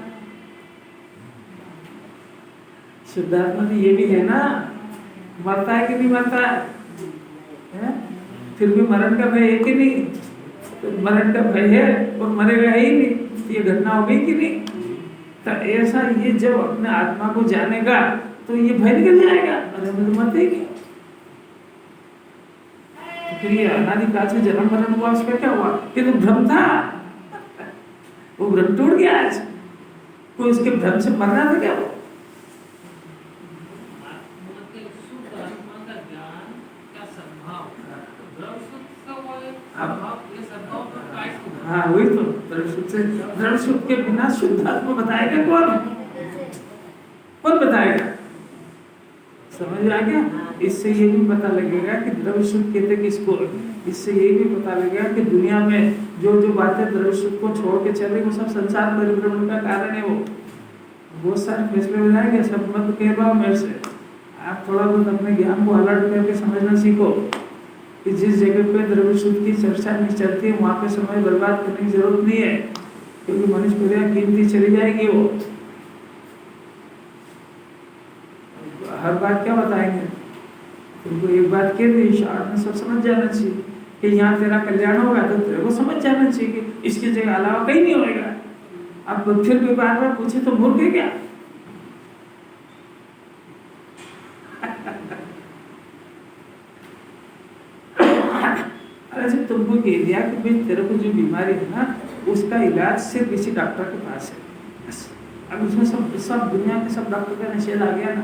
शुद्धात्मा में ये भी है ना, मरता है कि नहीं मरता है? फिर भी मरण का भय है कि नहीं? तो मरण का भय है और मरेगा ही नहीं, ये घटना हो गई कि नहीं? तो ऐसा ये जब अपने आत्मा को जानेगा तो ये भय निकल जाएगा, अरे मुझे मरते ही नहीं। तो फिर ये अनादिकाल से जन्म मरण हुआ, उसका क्या हुआ? कि तो भ्रम था, वो भ्रम टूट गया। आज कोई उसके भ्रम से मरना था क्या? वो हाँ वही तो दृढ़ सुख के बिना शुद्धात्मा बताएगा कौन? कौन बताएगा? समझ आ गया? इससे ये भी पता लगेगा कि द्रव्य सुख कहते किसको। इससे ये भी पता लगेगा कि दुनिया में जो जो बातें द्रव्य सुख को छोड़ के चल रही वो सब संसार परिभ्रमण का कारण है। वो बहुत सारे फैसले हो जाएंगे, सब मत कह रहा हूँ मेरे से। आप थोड़ा बहुत अपने ज्ञान को अलर्ट करके समझना सीखो कि जिस जगह पे द्रव्य सुख की चर्चा नहीं चलती है वहाँ पे समय बर्बाद करने की जरूरत नहीं है, क्योंकि मनुष्य प्रजा कीमती चली जाएगी। वो हर बात क्या बताएंगे? तुमको एक बात कह दी, शार्ट में सब समझ जाना चाहिए कि यहाँ तेरा कल्याण होगा, तो तेरे को समझ जाना चाहिए कि इसकी जगह अलावा कहीं नहीं होगा। अब फिर भी बार बार पूछे तो मूर्ख है क्या? अरे तुमको कह दिया कि भाई तेरे को जो बीमारी है ना उसका इलाज सिर्फ इसी डॉक्टर के पास है, बस। अब उसमें सब दुनिया के सब डॉक्टर का निषेध आ गया ना,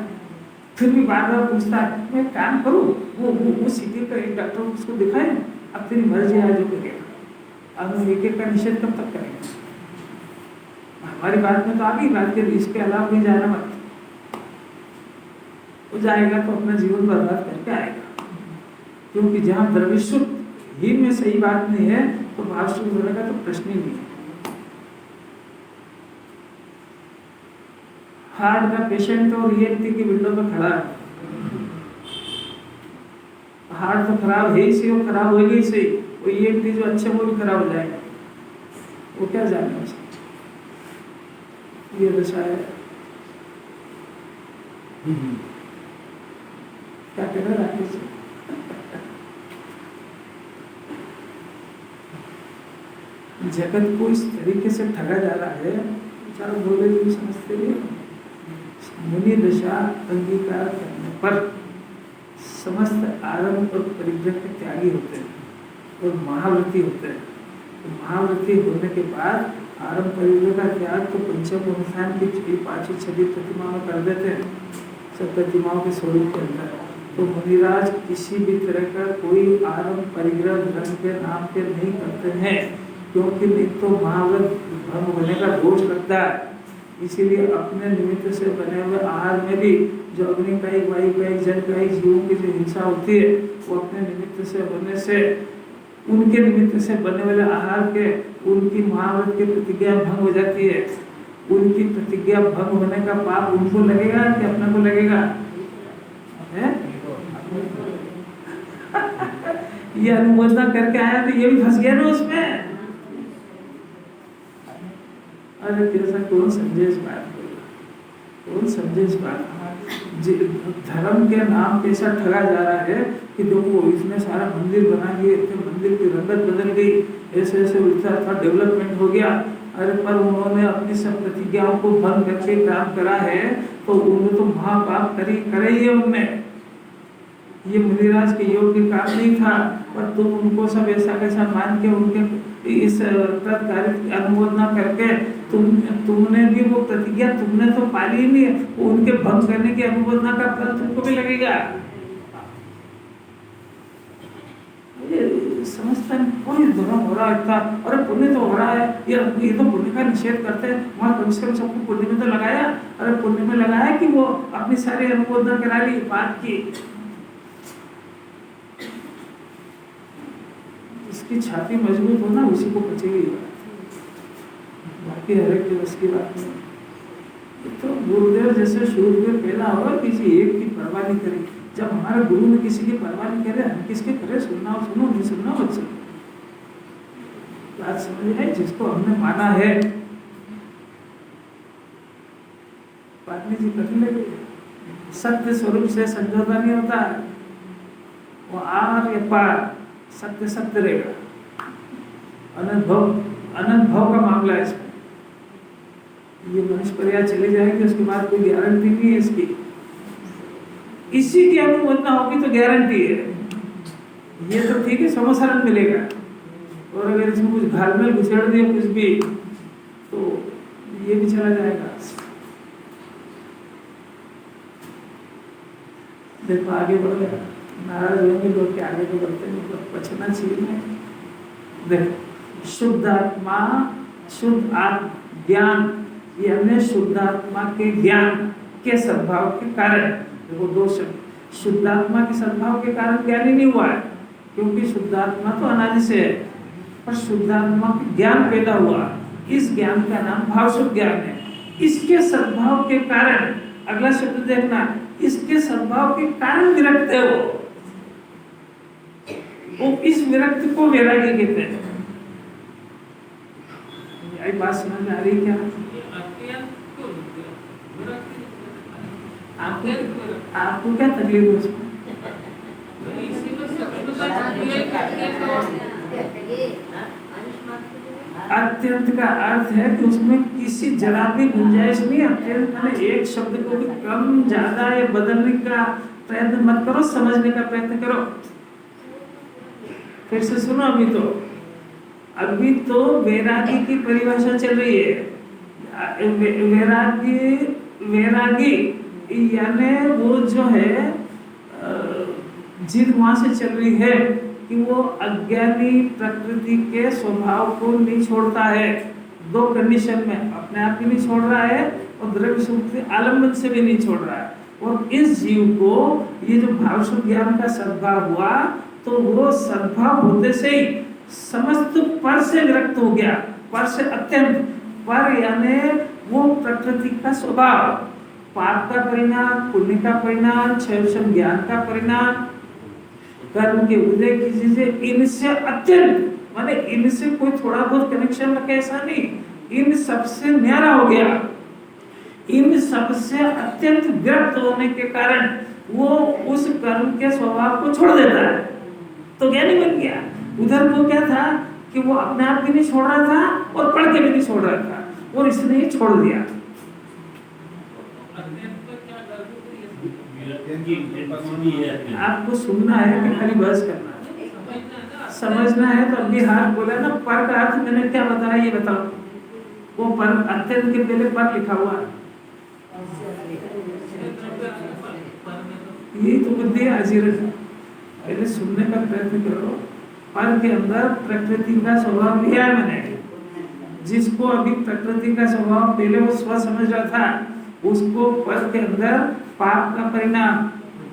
फिर भी बार बार पूछता है मैं काम करूँ, वो सिटी का एक डॉक्टर उसको दिखाए, अब तेरी मर्जी है जो करेगा। अब हम एक का निषेध कब तक करेंगे? हमारी बात में तो आ गई बात के इसके अलावा कहीं जाना मत। वो जाएगा तो अपना जीवन बर्बाद करके आएगा, क्योंकि जहाँ द्रव्य सुख ही में सही बात नहीं है तो भाव सुख होने का तो प्रश्न ही नहीं है। हार्ट का पेशेंट और ईएनटी की विंडो पे खड़ा है, हार्ट तो खराब है ही सही और खराब होगी ही सही, वो ईएनटी जो अच्छे वो भी खराब हो जाएगा, वो क्या जाने उसका। ये दशा है। क्या कह रहे राकेश जी? जगत को इस तरीके से ठगा जा रहा है, बेचारा बोले भी समझते नहीं। मुनि दशा अंगीकार करने पर समस्त आरंभ और परिग्रह के त्यागी होते हैं और महाव्रती होते हैं। तो महाव्रती होने के बाद आरंभ परिग्रह का त्याग तो पंचम अनुष्ठान की 5-6 प्रतिमा में कर देते हैं, सब प्रतिमाओं के स्वरूप के अंदर। तो मुनिराज किसी भी तरह का कोई आरंभ परिग्रह धर्म के नाम पे नहीं करते हैं, क्योंकि नहीं तो महाव्रत भंग होने का दोष लगता है। इसीलिए अपने निमित्त से बने हुए आहार में भी जो अग्नि का एक, वायु का एक, जल का एक, जीवों की जो हिंसा होती है वो अपने निमित्त से होने से, उनके निमित्त से बने वाले आहार के उनकी महाव्रत की प्रतिज्ञा भंग हो जाती है। उनकी प्रतिज्ञा भंग होने का पाप उनको लगेगा कि अपने को लगेगा? ये अनुमोदना करके आया तो ये भी फंस गया ना उसमें। अरे कैसा कौन समझे इस बात को? कौन समझे इस बात? धर्म के नाम पे ऐसा ठगा जा रहा है कि देखो इसने सारा मंदिर बना दिए, मंदिर की रंगत बदल गई, ऐसे ऐसे था डेवलपमेंट हो गया। अरे पर उन्होंने अपनी सब प्रतिज्ञाओं को भंग करके काम करा है तो उन्होंने तो महापाप करे ही है उनने। ये मुनिराज के योग के काम नहीं था, पर तुम उनको सब ऐसा कैसा मान के उनके इस तत्कालिक अनुमोदना करके तुमने भी वो प्रतिज्ञा तुमने तो पाली ही नहीं, उनके भंग करने की अनुमोदना का फल तुमको भी लगेगा। समझता नहीं कोई धर्म हो रहा था, अरे पुण्य तो हो रहा है, ये तो पुण्य का निषेध करते हैं, वहाँ कम से कम सबको पुण्य में तो लगाया। अरे पुण्य में लगाया कि वो अपनी सारी अनुमोदना करा ली बात की। इसकी छाती मजबूत होना उसी को बचेगी। बाकी हर एक दिवस की बात नहीं। तो गुरुदेव जैसे शूरवीर पैदा हो, किसी एक की परवाह नहीं करी। जब हमारे गुरु ने किसी की परवाह नहीं करे, हम किसके करे? सुनना सुनो, नहीं सुनना मत सुनो। बात समझ है? जिसको हमने माना है, पाटनी जी कर ले, सत्य स्वरूप से समझौता नहीं होता है। वो आर या पार, सत्य सत्य रहेगा। अनंत भाव का मामला है इसमें। ये मनुष्य पर याद चले जाएंगे, उसके बाद कोई गारंटी नहीं है इसकी। इसी की अनुमोदना होगी तो गारंटी है। ये तो ठीक है, समोसारण मिलेगा, और अगर इसमें कुछ घालमेल घुसेड़ दिया कुछ भी, तो ये भी चला जाएगा। देखो आगे बढ़ गया, नाराज होंगे लोग के आगे तो बढ़ते हैं, तो बचना चाहिए। देखो शुद्ध आत्मा, शुद्ध आत्म ज्ञान, ये हमने शुद्ध आत्मा के ज्ञान के सद्भाव के कारण, देखो दो शब्द, शुद्ध आत्मा के सद्भाव के कारण ज्ञान ही नहीं हुआ है, क्योंकि शुद्ध आत्मा तो अनादि से है, पर शुद्ध आत्मा का ज्ञान पैदा हुआ। इस ज्ञान का नाम भाव शुद्ध ज्ञान है। इसके सद्भाव के कारण, अगला शब्द देखना, इसके सद्भाव के कारण विरक्त है वो इस विरक्ति को वैराग्य कहते हैं। यही बात समझ में आ रही क्या? आपको क्या तकलीफ है उसमें? अत्यंत का अर्थ है कि उसमें किसी जरा भी गुंजाइश नहीं। अत्यंत मैंने एक शब्द को भी कम ज्यादा या बदलने का प्रयत्न मत करो, समझने का प्रयत्न करो। फिर से सुनो, अभी तो वैरागी की परिभाषा चल रही है। वैरागी यानी वो जो है जिद वहां से चल रही है कि वो अज्ञानी प्रकृति के स्वभाव को नहीं छोड़ता है। दो कंडीशन में, अपने आप भी नहीं छोड़ रहा है और द्रव्य सुख के आलम्बन से भी नहीं छोड़ रहा है। और इस जीव को ये जो भाव शुद्ध ज्ञान का सद्भाव हुआ, तो वो सद्भाव होते से ही समस्त पर से विरक्त हो गया। पर से अत्यंत, पर यानी वो प्रकृति का स्वभाव, पाप का परिणाम, पुण्य का परिणाम, क्षय ज्ञान का परिणाम, कर्म के उदय की चीजें, इनसे अत्यंत माने इनसे कोई थोड़ा बहुत कनेक्शन रखे ऐसा नहीं, इन सबसे न्यारा हो गया। इन सबसे अत्यंत विरक्त होने के कारण वो उस कर्म के स्वभाव को छोड़ देता है, तो ज्ञानी बन गया। उधर वो क्या था कि वो अपने आप भी नहीं छोड़ रहा था और पढ़ के भी नहीं छोड़ रहा था, और इसने ही छोड़ दिया। आपको सुनना है कि खाली बहस करना है? समझना है तो अभी हाथ बोला ना, पर का अर्थ मैंने क्या बताया ये बताओ। वो पर अत्यंत के पहले पर लिखा हुआ है, यही तो बुद्धि हाजिर है। पहले सुनने का प्रयत्न करो। पर के अंदर प्रकृति का स्वभाव लिया है मैंने। जिसको अभी प्रकृति का स्वभाव पहले वो स्व समझ रहा था, उसको पर के अंदर पाप का परिणाम,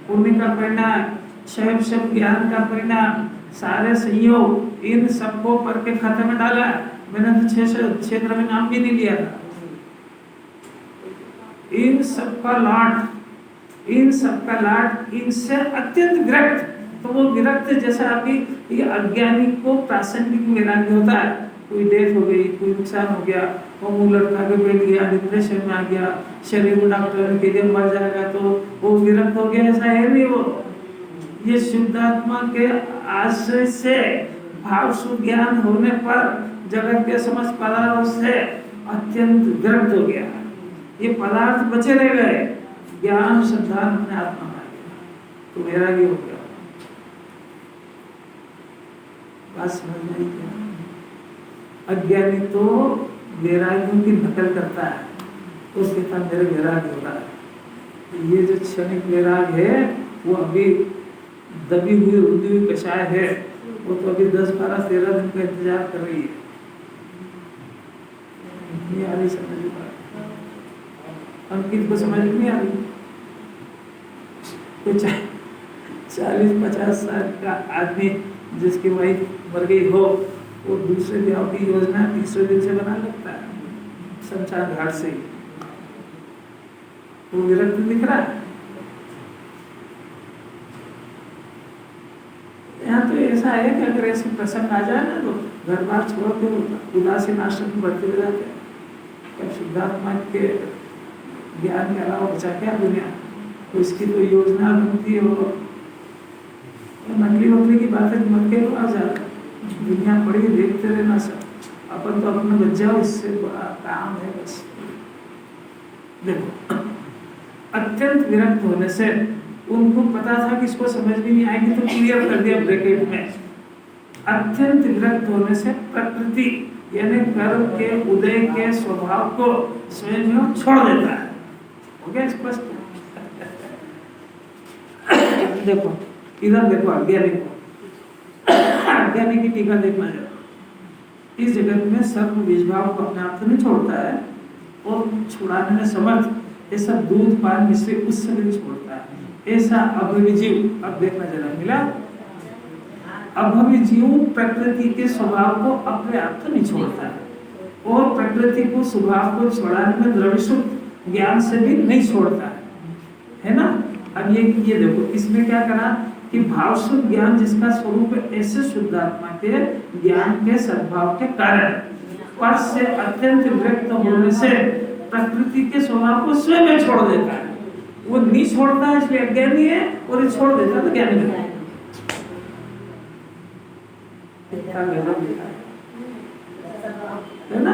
पुण्य का परिणाम, क्षय ज्ञान का परिणाम, सारे संयोग, इन सबको पर के खाते में डाला। मैंने तो क्षेत्र में नाम भी नहीं लिया था। इन सबका लाट, इनसे अत्यंत विरक्त। तो वो विरक्त जैसा अभी ये अज्ञानी को प्रासंगिक वैराग्य होता है, कोई डेथ हो गई, कोई नुकसान हो गया, वो मुंह लटका के बैठ गया, डिप्रेशन में आ गया, शरीर में डॉक्टर के लिए मर जाएगा तो वो विरक्त हो गया, ऐसा है नहीं। वो ये शुद्ध आत्मा के आश्रय से भाव शुद्ध ज्ञान होने पर जगत के समस्त पदार्थों से अत्यंत विरक्त हो गया। ये पदार्थ बचे रह गए, ज्ञान श्रद्धा अपने आत्मा में आ गया, तो वैरागी हो गया। बात समझ में आई क्या? अज्ञानी तो वैरागियों की नकल करता है, तो उसके साथ मेरे वैराग हो रहा है। ये जो क्षणिक वैराग है वो अभी दबी हुई रुंधी हुई कषाय है, वो तो अभी 10, 12, 13 दिन का इंतजार कर रही है। नहीं आ रही समझ में? अंकित को समझ नहीं आ रही। तो 40-50 साल का आदमी जिसकी वाइफ मर गई हो, वो दूसरे ब्याह की योजना तीसरे दिन से बना लगता है। शमशान घाट से वो विरक्त दिख रहा है। यहाँ तो ऐसा है कि अगर ऐसे प्रसंग आ जाए ना तो घर बार छोड़ के उदासीन आश्रम में बढ़ते हुए जाते हैं। कब शुद्धात्मा के ज्ञान के अलावा बचा क्या दुनिया, तो इसकी तो योजना बनती है। वो नकली वकली की बात है, मत के आ जाता, दुनिया पड़ी देखते रहना सब, अपन तो अपना बच जाओ, इससे बड़ा काम है बस। देखो अत्यंत विरक्त होने से उनको पता था कि इसको समझ भी नहीं आएगी, तो क्लियर कर दिया ब्रैकेट में। अत्यंत विरक्त होने से प्रकृति यानी कर्म के उदय के स्वभाव को स्वयं छोड़ देता है। हो गया स्पष्ट? देखो इधर देखो अज्ञानी को, अज्ञानी की टीका देखना जरा। इस जगत में सर्व बीज भाव को अपने आप से नहीं छोड़ता है, और छुड़ाने में समर्थ ऐसा दूध पान मिश्री उससे भी छोड़ता है, ऐसा अभवी जीव। अब देखना जरा, मिला? अभवी जीव प्रकृति के स्वभाव को अपने आप तो नहीं छोड़ता है, और प्रकृति को स्वभाव को छोड़ाने में द्रव्य ज्ञान से भी नहीं छोड़ता है ना? अब ये देखो इसमें क्या करा कि भाव शुद्ध ज्ञान जिसका स्वरूप है, ऐसे शुद्धात्मा के ज्ञान के सद्भाव के कारण स्पर्श से अत्यंत विरक्त होने से प्रकृति के स्वभाव को स्वयं छोड़ देता है। वो नहीं छोड़ता है इसलिए अज्ञानी है, और ये छोड़ देता है तो ज्ञानी है। है ना?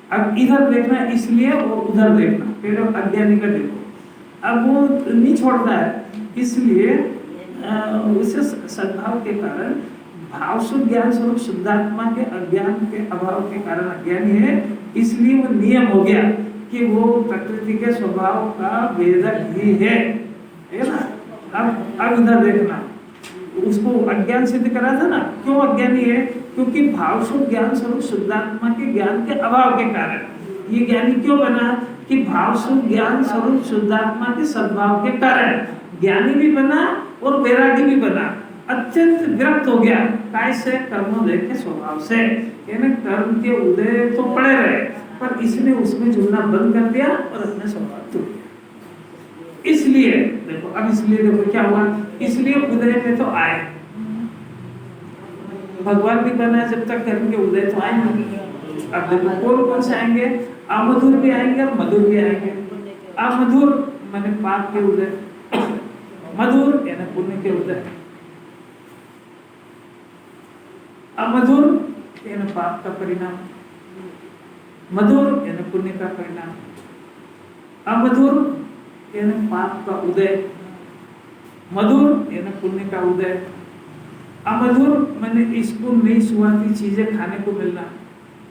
अब इधर देखना इसलिए और उधर देखना, पहले अज्ञानी का देखो। अब वो नहीं छोड़ता है इसलिए उसे सद्भाव के कारण भाव शुद्ध ज्ञान स्वरूप शुद्धात्मा के अज्ञान के अभाव के कारण अज्ञानी है, इसलिए वो नियम हो गया कि वो प्रकृति के स्वभाव का वेदक ही है ना? अब इधर देखना, उसको अज्ञान सिद्ध करा था ना, क्यों अज्ञानी है? क्योंकि भाव शुद्ध ज्ञान स्वरूप शुद्धात्मा के ज्ञान के अभाव के कारण ये ज्ञानी क्यों बना कि भाव शुद्ध ज्ञान स्वरूप शुद्धात्मा के सद्भाव के कारण ज्ञानी भी बना और वैरागी भी बना। अत्यंत विरक्त हो गया काय से? कर्मोदय के स्वभाव से, यानी कर्म के उदय तो पड़े रहे पर इसने उसमें जुड़ना बंद कर दिया और अपने स्वभाव तोड़ दिया। इसलिए देखो, अब इसलिए देखो क्या हुआ, इसलिए उदय में तो आए, भगवान भी बना जब तक कर्म के उदय तो आएंगे। अब देखो कौन कौन से आएंगे, अमधुर भी आएंगे और मधुर भी आएंगे। अमधुर माने पाप के उदय, मधुर यानी पुण्य के उदय। अमधुर यानी पाप का परिणाम, मधुर यानी पुण्य का परिणाम। अमधुर यानी पाप का उदय, मधुर यानी पुण्य का उदय। अमधुर माने इसको नहीं सुहाती चीजें खाने को मिलना,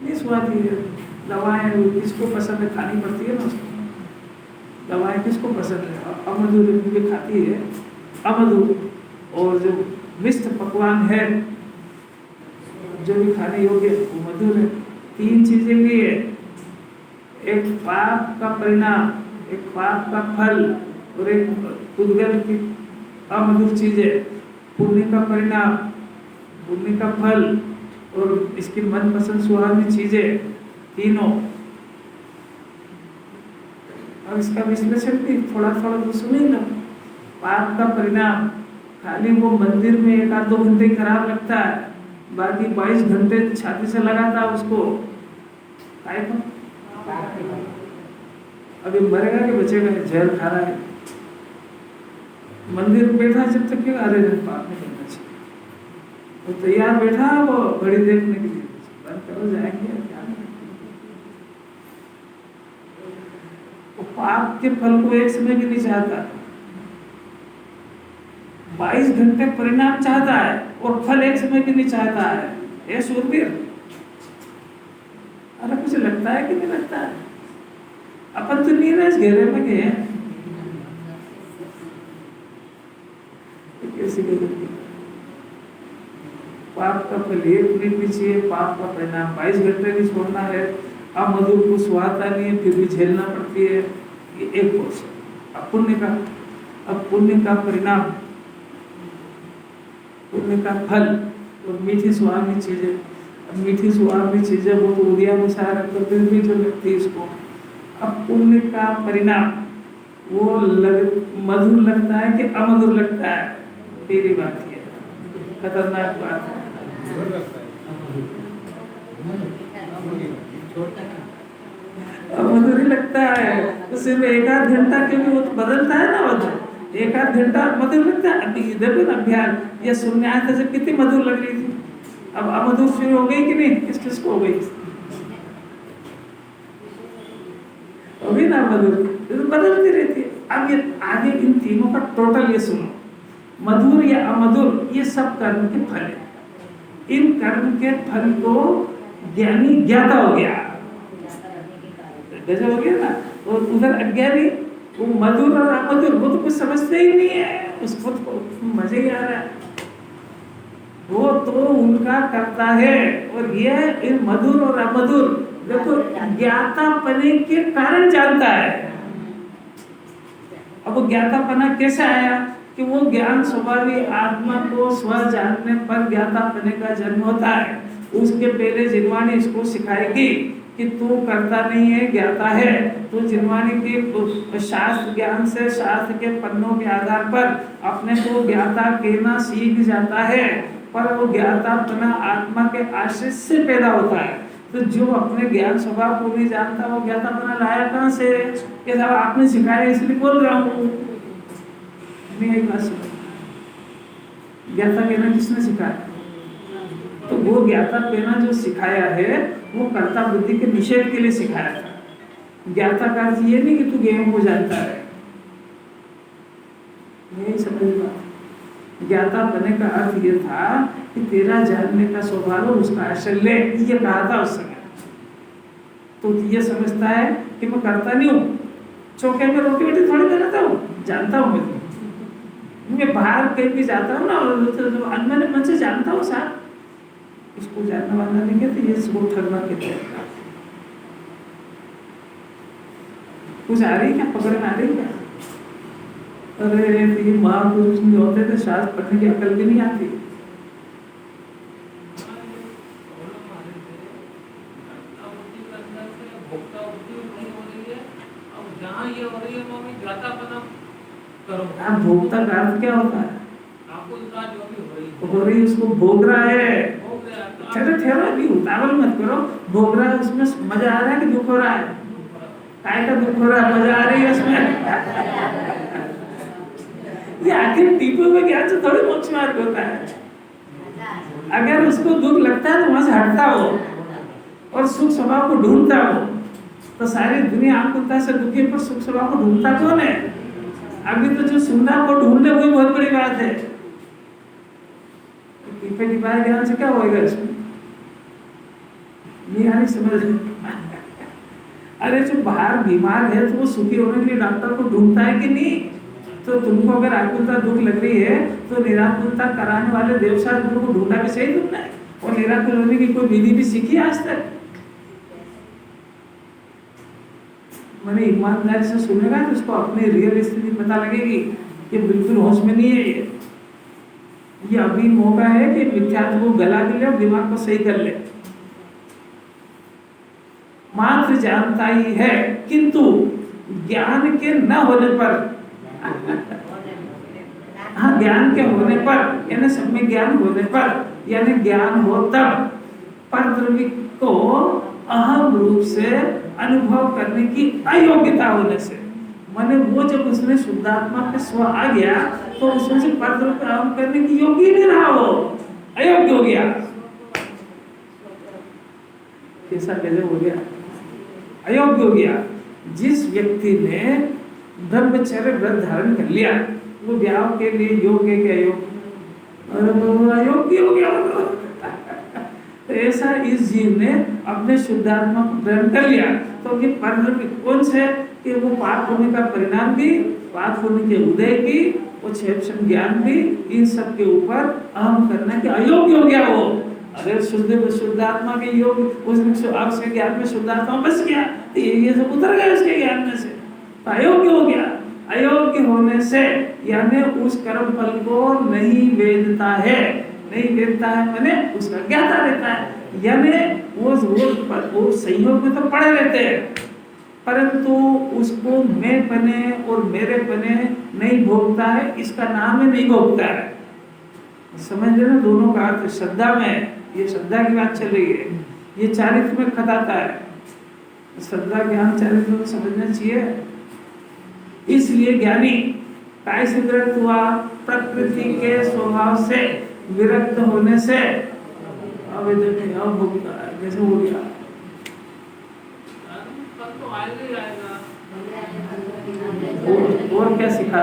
नहीं सुहाती है। दवाएं किसको पसंद है, खानी पड़ती है ना उसको, दवाएं किसको पसंद है? अमधुर भी खाती है अमधुर। और जो मिष्ट पकवान है जो भी खाने योग्य वो मधुर है। तीन चीजें भी है, एक पाप का परिणाम, एक पाप का फल और एक उद्गम की अमधुर चीजें। पुण्य का परिणाम, पुण्य का फल और इसकी मनपसंद सुहानी चीजें, तीनों। और इसका विश्लेषण भी थोड़ा थोड़ा तो सुने ना। पाप का परिणाम, खाली वो मंदिर में 1-2 घंटे खराब लगता है, बाकी 22 घंटे छाती से लगाता है उसको। अभी मरेगा कि बचेगा? जहर खा रहा है, मंदिर में बैठा जब तक क्यों? अरे पाप नहीं करना चाहिए, वो तैयार बैठा वो घड़ी देखने के लिए, बंद करो जाएंगे क्या? वो पाप के फल को एक समय भी नहीं चाहता, 22 घंटे परिणाम चाहता है और फल एक समय भी नहीं चाहता है। ये शूरवीर। अरे कुछ लगता है कि नहीं लगता है? अपन तो नहीं रहे इस घेरे में गए हैं। कैसी गलती? पाप का फल एक मिनट भी चाहिए, पाप का परिणाम 22 घंटे भी छोड़ना है। अब मधुर को सुहाता नहीं है फिर भी झेलना पड़ती है, ये एक पोर्शन। अब पुण्य का परिणाम, पुण्य का फल और मीठी सुहानी चीजें। मीठी सुहावनी चीजें वो तो उदिया अनुसार तो फिर भी जो लगती है इसको, अब पुण्य का परिणाम वो मधुर लगता है कि अमधुर लगता है? मेरी बात ये खतरनाक बात है। अमधुर ही लगता है तो सिर्फ एक आध घंटा, क्योंकि वो तो बदलता है ना मधुर, एक आध घंटा मधुर लगता है। अभी इधर भी अभियान ये सुनने आया था जब कितनी मधुर लग रही थी, अब अमधुर शुरू हो गई कि नहीं? किस किस को हो गई? अभी ना मधुर तो बदलती रहती है। अब ये आगे इन तीनों का टोटल ये सुनो, मधुर या अमधुर ये सब कर्म के फल है। इन कर्म के फल को ज्ञानी ज्ञाता हो गया, गजब हो गया ना। और उधर अज्ञानी वो मधुर और अमधुर वो तो कुछ समझते ही नहीं है, उसको तो मजे ही आ रहा है, वो तो उनका करता है। और ये इन मधुर और अमधुर देखो ज्ञातापने के कारण जानता है। अब वो ज्ञातापना कैसे आया कि वो ज्ञान स्वभावी आत्मा को स्व जानने पर ज्ञातापने का जन्म होता है। उसके पहले जिनवाणी इसको सिखाएगी कि तू करता नहीं है, ज्ञाता है। तो जिनवाणी के शास्त्र ज्ञान से, शास्त्र के पन्नों के आधार पर अपने को ज्ञाता कहना सीख जाता है, पर वो ज्ञातापना आत्मा के आश्रय से पैदा होता है। तो जो अपने ज्ञान स्वभाव को नहीं जानता वो ज्ञातापना लाया कहाँ से? कि साहब आपने सिखाया इसलिए बोल रहा हूँ। नहीं एक बात सुनो, ज्ञाता कहना किसने सिखाया? तो वो ज्ञाता कहना जो सिखाया है वो कर्ता बुद्धि के निषेध के लिए सिखाया था। ज्ञाता का अर्थ ये नहीं कि तू गेहूं को जानता है, नहीं समझ बात। ज्ञाता बनने का अर्थ ये था कि तेरा जानने का स्वभाव उसका आश्रय ले, ये कहा था उस समय। तो ये समझता है कि मैं करता नहीं हूँ, चौके में रोटी वोटी थोड़ी बनाता हूँ, जानता हूँ मैं बाहर कहीं भी जाता हूँ ना, अनमने मन से जानता हूँ साहब, इसको जानना वाला नहीं कहते, ये इसको ठगना कहते हैं। कुछ आ रही क्या, पकड़ में आ रही क्या? अरे ये महापुरुष जो होते थे शास्त्र पढ़ने की अकल भी नहीं आती। आप भोक्ता का अर्थ क्या होता है? हो रही उसको भोग रहा है। ठहरा भी उतावल मत करो, भोग रहा है उसमें मजा आ रहा है कि दुख हो रहा है? काय का दुख हो रहा है, मजा आ रही है उसमें। ये आखिर टीपे हुए ज्ञान से थोड़ी मोक्ष मार्ग होता है। अगर उसको दुख लगता है तो वहां से हटता हो और सुख स्वभाव को ढूंढता हो, तो सारी दुनिया आकुलता से दुखी पर सुख स्वभाव को ढूंढता कौन है? अभी तो जो सुनना वो ढूंढने वही बहुत बड़ी बात है। टीपे टिपाए ज्ञान से क्या होएगा इसमें? नहीं आनी समझ। अरे जो बाहर बीमार है तो वो सुखी होने के लिए डॉक्टर को ढूंढता है कि नहीं? तो तुमको अगर आकुलता दुख लग रही है तो निराकुलता कराने वाले देवसार गुरु को ढूंढा भी सही तुमने, और निराकुल होने की कोई विधि भी सीखी आज तक? मैंने ईमानदारी से सुनेगा तो उसको अपनी रियल स्थिति पता लगेगी कि बिल्कुल होश में नहीं है। ये अभी मौका है कि मिथ्यात्व को गला के ले और दिमाग को सही कर ले। मात्र जानता ही है, किंतु ज्ञान के न होने पर, हाँ ज्ञान के होने पर यानी सम्यक ज्ञान होने पर, यानी ज्ञान हो तब परद्रव्य को अहम रूप से अनुभव करने की अयोग्यता होने से, माने वो जब उसने शुद्धात्मा के स्व आ गया तो उसमें से परद्रव्य अहम करने की योग्य नहीं रहा, वो अयोग्य हो गया। कैसा गजब हो गया, अयोग्य हो गया। जिस व्यक्ति ने ब्रह्मचर्य व्रत धारण कर लिया वो ब्याह के लिए योग्य है कि अयोग्य? अयोग्य हो गया। तो ऐसा इस जीव ने अपने शुद्धात्मा को ग्रहण कर लिया तो ये परद्रव्य कौन से कि वो पाप होने का परिणाम भी, पाप होने के उदय भी, वो क्षेत्र ज्ञान भी, इन सब के ऊपर अहम करना के अयोग्य हो गया वो। अगर शुद्धात्मा के योग उसके ज्ञान में शुद्धात्मा बस गया तो ये सब उतर गए उसके ज्ञान में से, तो अयोग्य हो गया। अयोग्य होने से यानी उस कर्म फल को नहीं वेदता है, नहीं वेदता है माने उसका ज्ञाता रहता है। यानी वो संयोग में तो पड़े रहते हैं, परंतु उसको मैं पने और मेरे पने नहीं भोगता है, इसका नाम है नहीं भोगता है। समझ रहे ना दोनों का अर्थ। श्रद्धा में, ये श्रद्धा की बात चल रही है, ये चारित्र में खटाता है। श्रद्धा ज्ञान चारित्र को समझना चाहिए। इसलिए ज्ञानी काय से विरक्त हुआ? प्रकृति के स्वभाव से विरक्त होने से अवेदनीय अभोक्ता है, जैसे हो गया। और क्या सिखा